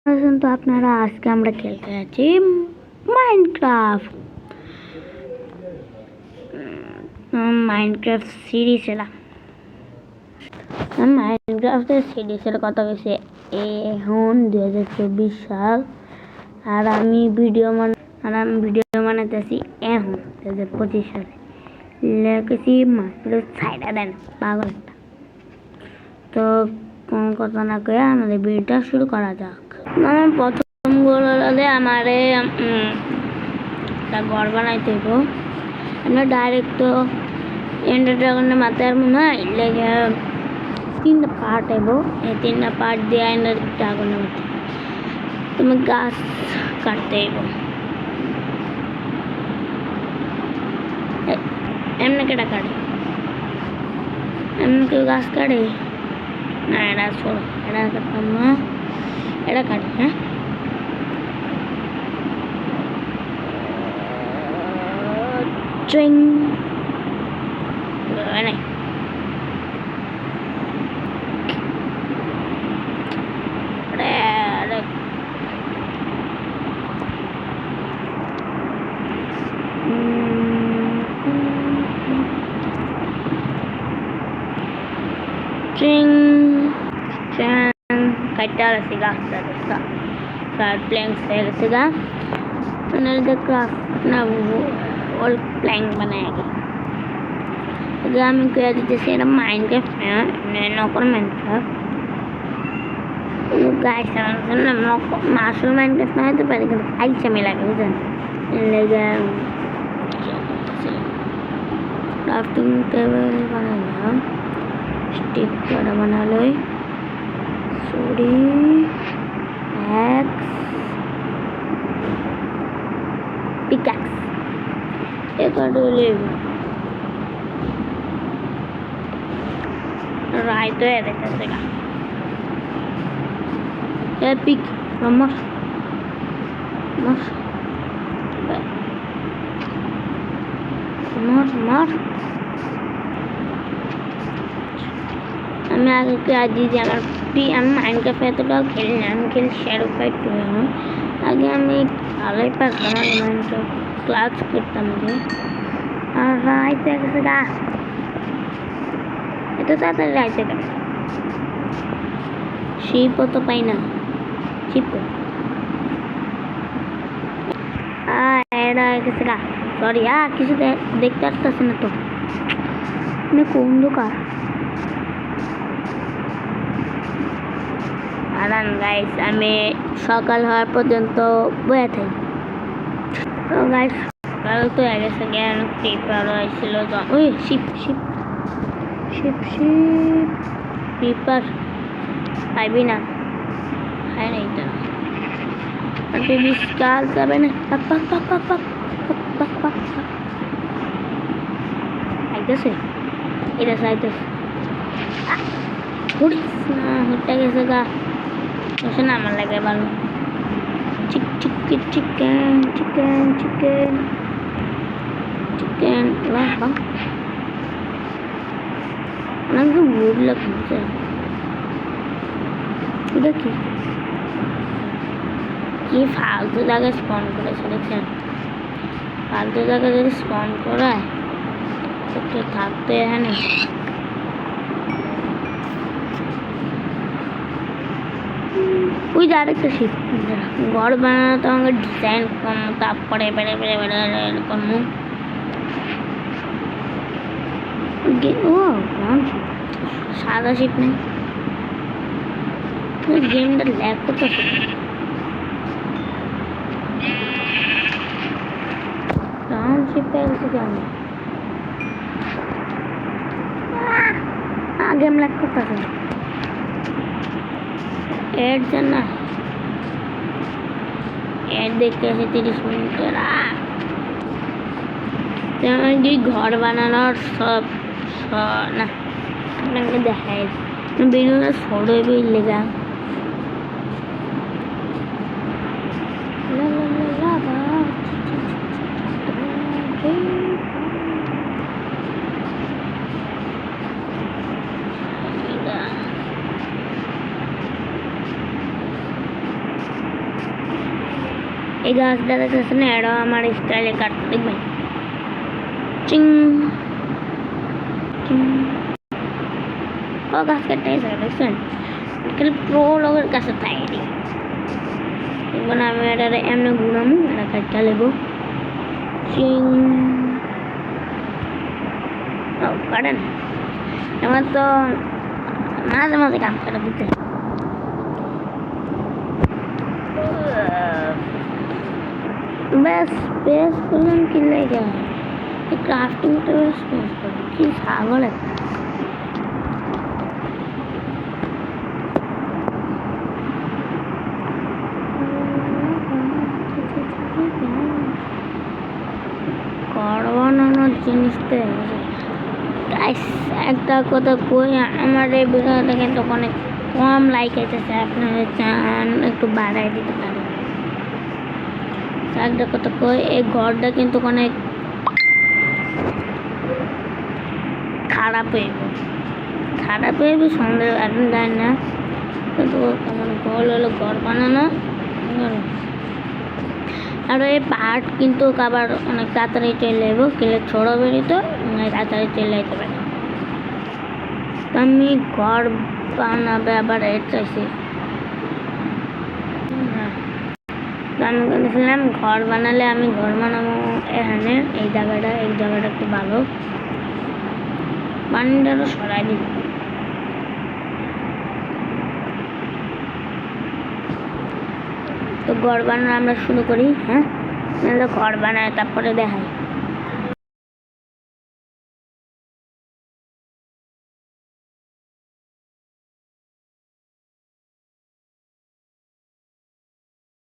তো আপনারা আজকে আমরা খেলতে যাচ্ছি মাইনক্রাফট। মাইনক্রাফট সিরিজ এলাম। মাইনক্রাফটের সিরিজের কথা বলছে এখন 2024 সাল। আর আমি ভিডিও বানাতেছি এখন 2025 সালে। লেখেছি মাত্র ছাইড়া দেন পাগল একটা। তো কোন কথা না কয়ে আমাদের ভিডিওটা শুরু করা যাক। আমার প্রথম গোল হলে আমারে একটা ঘর বানাইতে হইব। আমরা ডাইরেক্ট তো এন্ডার ড্রাগনের মাথায় মনে হয় লেগে 3টা পার্ট হইব। এই 3টা পার্ট দিয়ে এন্ডার ড্রাগনের মাথায় তুমি গাছ কাটতে হইব। এমনি কেটা কাটে? এমনি কেউ গাছ কাটে না? এটা ছোড়ো, এটা কাটতাম না, এটা কাটে। হ্যাঁ, ট্রিং này đây string kaita la siga sa plank से siga मैंने क्राफ्ट ना वॉल प्लैंक बनाएगी। अगर हम कह दीजिए से माइनक्राफ्ट में नौकर माइनक्राफ्ट गाइस मास्टर माइनक्राफ्ट ना है तो पहले आई से मिला के उधर लेगा क्राफ्टिंग टेबल बनाना स्टिक का बना लो सूरी एक्स पिकैक्स एक और ले राइट तो है देखा epic vamos আমি আগে আজ যে আমার আমি মাইনক্রাফট এতটাও খেলি না। আমি খেলি শ্যাডো ফাইট 2 আগে আমি ভালোই পারতাম। মাইনক্রাফট ক্লাস করতাম আগে। আর রাইতে গেছে গা এত তাড়াতাড়ি রাইতে গেছে শিপও তো পাই না। শিপ এটা গেছে গা সরি কিছু দেখতে আসতেছে না তো কোন দোকান আরাম গাইস। আমি সকাল হওয়ার পর্যন্ত বয়ে থাকি। তো গাইস সকাল তো হয়ে গেছে জ্ঞান পেপার হয়েছিল ওই ship ship ship ship paper পাইবি না খাই নাই তো বিশাল যাবে না পাক পাক পাক পাক পাক পাক পাক পাক আইতেছে এটা আইতেছে হুড়িস না হুটটা গেছে গা বসে না আমার লাগে ভালো চিক চিক চিকেন চিকেন চিকেন চিকেন অনেক বুড় লাগছে। এটা কি ফালতু জায়গায় স্পন করেছে দেখছেন? ফালতু জায়গায় যদি স্পন করায় একটু থাকতে এখানে ওই যে আরেকটা শিপ ঘর বানানো তো আমাকে ডিজাইন কম তারপরে বেড়ে বেড়ে বেড়ে করবো। ও সাদা শিপ নেই গেমটা ল্যাগ করতেছে। রাউন্ড শিপ পেয়ে গেছে কেন? গেম ল্যাগ করতেছে এর জন্য। এর দেখতে আসে 30 মিনিটের। যে ঘর বানানোর সব না আপনাকে দেখায় ভিডিওটা ছোটো লেগা এই গাছটা দেখতেছে না, এটাও আমার স্টাইলে কাটতে দেখবেন। চিং চিং। ও গাছ কাটতে এসে দেখছেন, খালি প্রো লগের কাছে থাকে। এখন আমি এটা এমনি ঘুরামু, এটা কাটতে লেবো। চিং ও কাটেন, আমার তো মাঝে মাঝে কাম করে দিতে। বেশ বেশ করলাম কি লেগে ক্রাফটিংটা বেশ বেশ করি কি ছাগল একটা। ঘর বানানোর জিনিসটা একটা কথা কই, আমার এই ভিডিওটা কিন্তু অনেক কম লাইক এসেছে, আপনারা চান একটু বাড়াই দিতে পারেন। একটা কথা কই, এই ঘরটা কিন্তু অনেক খারাপ হয়ে সন্দেহ এখন যায় না, কিন্তু আমার ঘর হলো ঘর বানানো। আর এই পাহাড় কিন্তু আবার অনেক তাড়াতাড়ি চলে যাবো, কিলে ছোড়ো বেরিত তাড়াতাড়ি চলে যেতে পারে। আমি ঘর বানাবে আবার এর চাইছি, আমি বলেছিলাম ঘর বানালে আমি ঘর বানাবো এখানে, এই জায়গাটা একটু ভালো পানিটারও সরাই দিব। তো ঘর বানানো আমরা শুরু করি, হ্যাঁ, নাহলে ঘর বানায় তারপরে দেখাই।